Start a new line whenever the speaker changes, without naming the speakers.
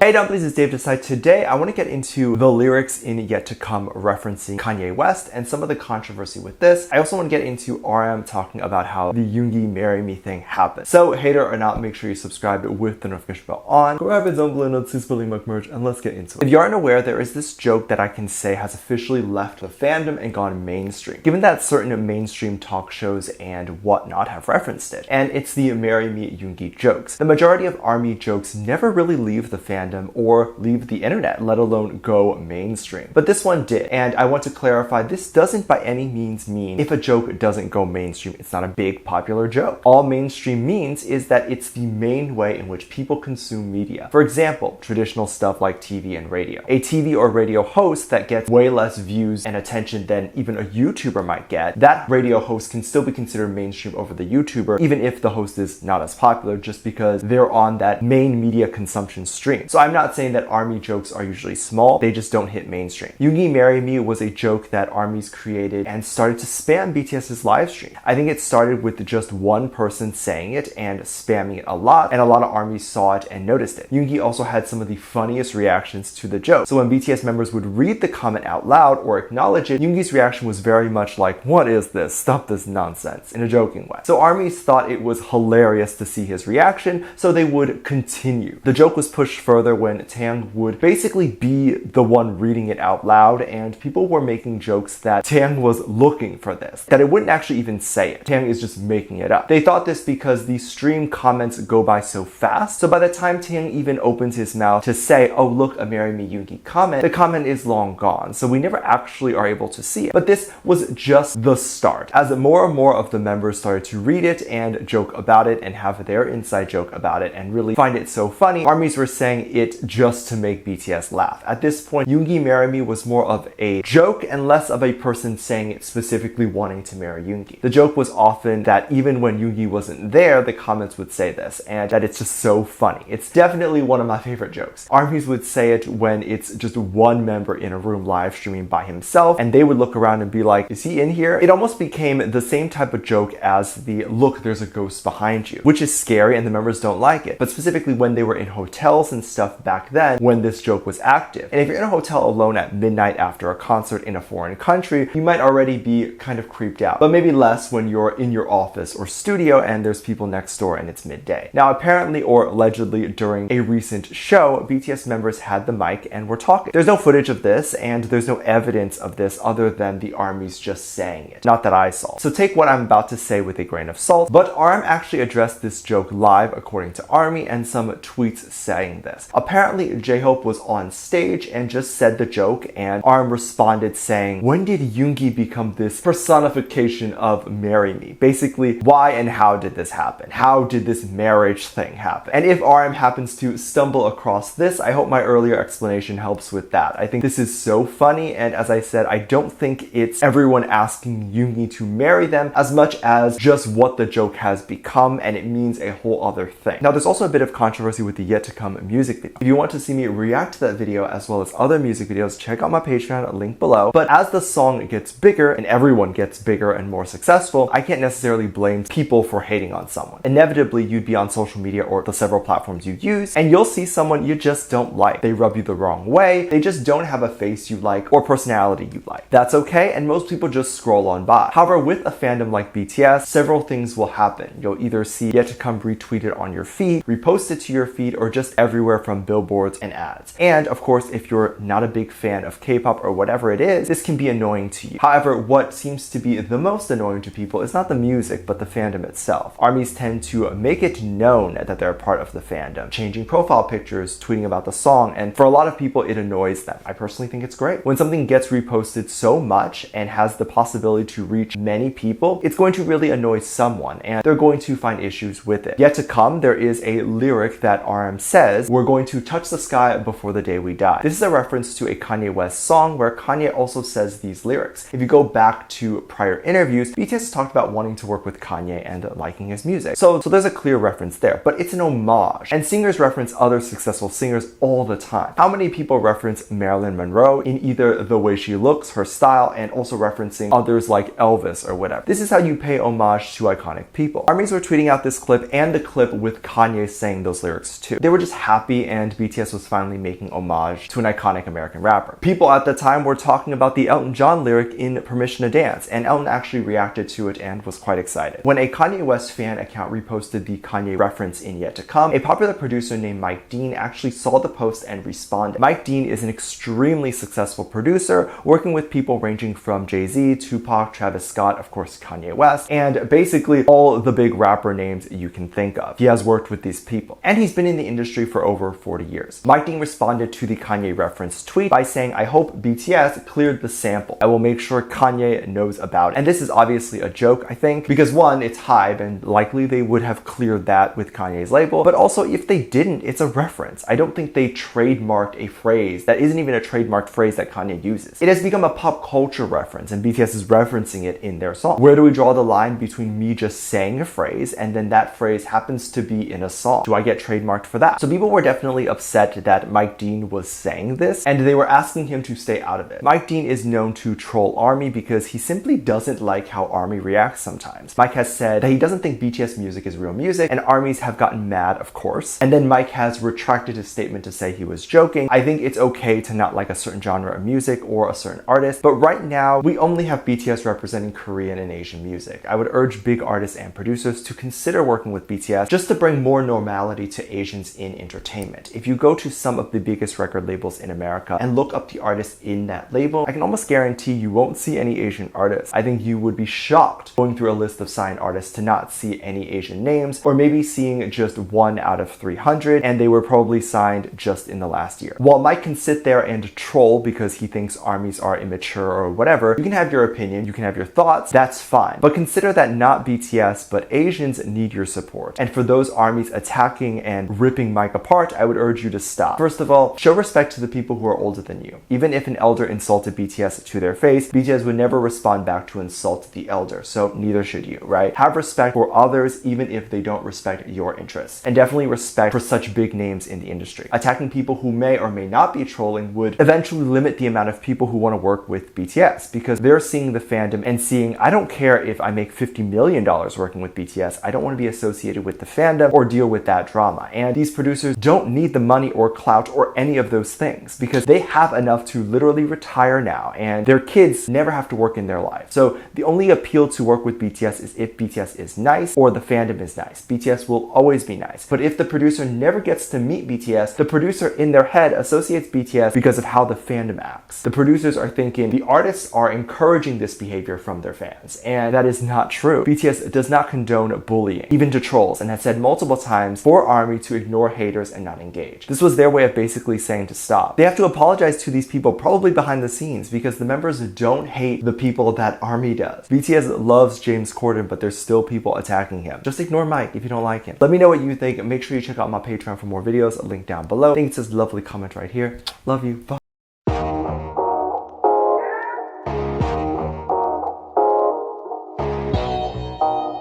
Hey dumplies, it's Dave Decide. Today I want to get into the lyrics in Yet to Come referencing Kanye West and some of the controversy with this. I also want to get into RM talking about how the Yoongi marry me thing happened. So hater or not, make sure you subscribe with the notification bell on. Grab it down below, merch, and let's get into it. If you aren't aware, there is this joke that I can say has officially left the fandom and gone mainstream, given that certain mainstream talk shows and whatnot have referenced it. And it's the marry me Yoongi jokes. The majority of ARMY jokes never really leave the fandom or leave the internet, let alone go mainstream. But this one did, and I want to clarify, this doesn't by any means mean if a joke doesn't go mainstream, it's not a big popular joke. All mainstream means is that it's the main way in which people consume media. For example, traditional stuff like TV and radio. A TV or radio host that gets way less views and attention than even a YouTuber might get, that radio host can still be considered mainstream over the YouTuber, even if the host is not as popular, just because they're on that main media consumption stream. So I'm not saying that ARMY jokes are usually small, they just don't hit mainstream. Yoongi Marry Me was a joke that ARMYs created and started to spam BTS's live stream. I think it started with just one person saying it and spamming it a lot, and a lot of ARMYs saw it and noticed it. Yoongi also had some of the funniest reactions to the joke. So when BTS members would read the comment out loud or acknowledge it, Yoongi's reaction was very much like, "What is this? Stop this nonsense," in a joking way. So ARMYs thought it was hilarious to see his reaction, so they would continue. The joke was pushed further when Taeyang would basically be the one reading it out loud, and people were making jokes that Taeyang was looking for this, that it wouldn't actually even say it. Taeyang is just making it up. They thought this because the stream comments go by so fast, so by the time Taeyang even opens his mouth to say, "Oh look, a marry me Yoongi comment," the comment is long gone, so we never actually are able to see it. But this was just the start. As more and more of the members started to read it and joke about it and have their inside joke about it and really find it so funny, ARMYs were saying it just to make BTS laugh. At this point, Yoongi Marry Me was more of a joke and less of a person saying it specifically wanting to marry Yoongi. The joke was often that even when Yoongi wasn't there, the comments would say this, and that it's just so funny. It's definitely one of my favorite jokes. ARMYs would say it when it's just one member in a room live streaming by himself, and they would look around and be like, "Is he in here?" It almost became the same type of joke as the "look, there's a ghost behind you," which is scary and the members don't like it. But specifically when they were in hotels and stuff back then, when this joke was active. And if you're in a hotel alone at midnight after a concert in a foreign country, you might already be kind of creeped out, but maybe less when you're in your office or studio and there's people next door and it's midday. Now apparently or allegedly during a recent show, BTS members had the mic and were talking. There's no footage of this and there's no evidence of this other than the ARMYs just saying it. Not that I saw. So take what I'm about to say with a grain of salt, but RM actually addressed this joke live according to ARMY and some tweets saying this. Apparently J-Hope was on stage and just said the joke, and RM responded saying, "When did Yoongi become this personification of marry me?" Basically, why and how did this happen? How did this marriage thing happen? And if RM happens to stumble across this, I hope my earlier explanation helps with that. I think this is so funny, and as I said, I don't think it's everyone asking Yoongi to marry them as much as just what the joke has become, and it means a whole other thing. Now, there's also a bit of controversy with the Yet to Come music video. If you want to see me react to that video as well as other music videos, check out my Patreon, link below. But as the song gets bigger and everyone gets bigger and more successful, I can't necessarily blame people for hating on someone. Inevitably, you'd be on social media or the several platforms you use, and you'll see someone you just don't like. They rub you the wrong way, they just don't have a face you like or personality you like. That's okay, and most people just scroll on by. However, with a fandom like BTS, several things will happen. You'll either see Yet to Come retweeted on your feed, reposted to your feed, or just everywhere from billboards and ads. And of course, if you're not a big fan of K-pop or whatever it is, this can be annoying to you. However, what seems to be the most annoying to people is not the music, but the fandom itself. ARMYs tend to make it known that they're a part of the fandom, changing profile pictures, tweeting about the song, and for a lot of people, it annoys them. I personally think it's great. When something gets reposted so much and has the possibility to reach many people, it's going to really annoy someone, and they're going to find issues with it. Yet to Come, there is a lyric that RM says, "We're going to touch the sky before the day we die." This is a reference to a Kanye West song where Kanye also says these lyrics. If you go back to prior interviews, BTS has talked about wanting to work with Kanye and liking his music. So there's a clear reference there, but it's an homage. And singers reference other successful singers all the time. How many people reference Marilyn Monroe in either the way she looks, her style, and also referencing others like Elvis or whatever? This is how you pay homage to iconic people. ARMYs were tweeting out this clip and the clip with Kanye saying those lyrics too. They were just happy and BTS was finally making homage to an iconic American rapper. People at the time were talking about the Elton John lyric in Permission to Dance, and Elton actually reacted to it and was quite excited. When a Kanye West fan account reposted the Kanye reference in Yet to Come, a popular producer named Mike Dean actually saw the post and responded. Mike Dean is an extremely successful producer, working with people ranging from Jay-Z, Tupac, Travis Scott, of course Kanye West, and basically all the big rapper names you can think of. He has worked with these people, and he's been in the industry for over 40 years. Mike Dean responded to the Kanye reference tweet by saying, "I hope BTS cleared the sample. I will make sure Kanye knows about it." And this is obviously a joke, I think, because one, it's hype and likely they would have cleared that with Kanye's label, but also if they didn't, it's a reference. I don't think they trademarked a phrase that isn't even a trademarked phrase that Kanye uses. It has become a pop culture reference and BTS is referencing it in their song. Where do we draw the line between me just saying a phrase and then that phrase happens to be in a song? Do I get trademarked for that? So people were definitely upset that Mike Dean was saying this and they were asking him to stay out of it. Mike Dean is known to troll ARMY because he simply doesn't like how ARMY reacts sometimes. Mike has said that he doesn't think BTS music is real music, and ARMYs have gotten mad, of course. And then Mike has retracted his statement to say he was joking. I think it's okay to not like a certain genre of music or a certain artist, but right now we only have BTS representing Korean and Asian music. I would urge big artists and producers to consider working with BTS just to bring more normality to Asians in entertainment. If you go to some of the biggest record labels in America and look up the artists in that label, I can almost guarantee you won't see any Asian artists. I think you would be shocked going through a list of signed artists to not see any Asian names, or maybe seeing just 1 out of 300, and they were probably signed just in the last year. While Mike can sit there and troll because he thinks ARMYs are immature or whatever, you can have your opinion, you can have your thoughts, that's fine. But consider that not BTS, but Asians need your support. And for those ARMYs attacking and ripping Mike apart, I would urge you to stop. First of all, show respect to the people who are older than you. Even if an elder insulted BTS to their face, BTS would never respond back to insult the elder, so neither should you, right? Have respect for others even if they don't respect your interests. And definitely respect for such big names in the industry. Attacking people who may or may not be trolling would eventually limit the amount of people who want to work with BTS because they're seeing the fandom and seeing, I don't care if I make $50 million working with BTS, I don't want to be associated with the fandom or deal with that drama. And these producers don't need the money or clout or any of those things because they have enough to literally retire now and their kids never have to work in their life. So the only appeal to work with BTS is if BTS is nice or the fandom is nice. BTS will always be nice. But if the producer never gets to meet BTS, the producer in their head associates BTS because of how the fandom acts. The producers are thinking the artists are encouraging this behavior from their fans, and that is not true. BTS does not condone bullying, even to trolls, and has said multiple times for ARMY to ignore haters and not engage. This was their way of basically saying to stop. They have to apologize to these people probably behind the scenes because the members don't hate the people that ARMY does. BTS loves James Corden, but there's still people attacking him. Just ignore Mike if you don't like him. Let me know what you think. Make sure you check out my Patreon for more videos, a link down below. I think it says lovely comment right here. Love you. Bye.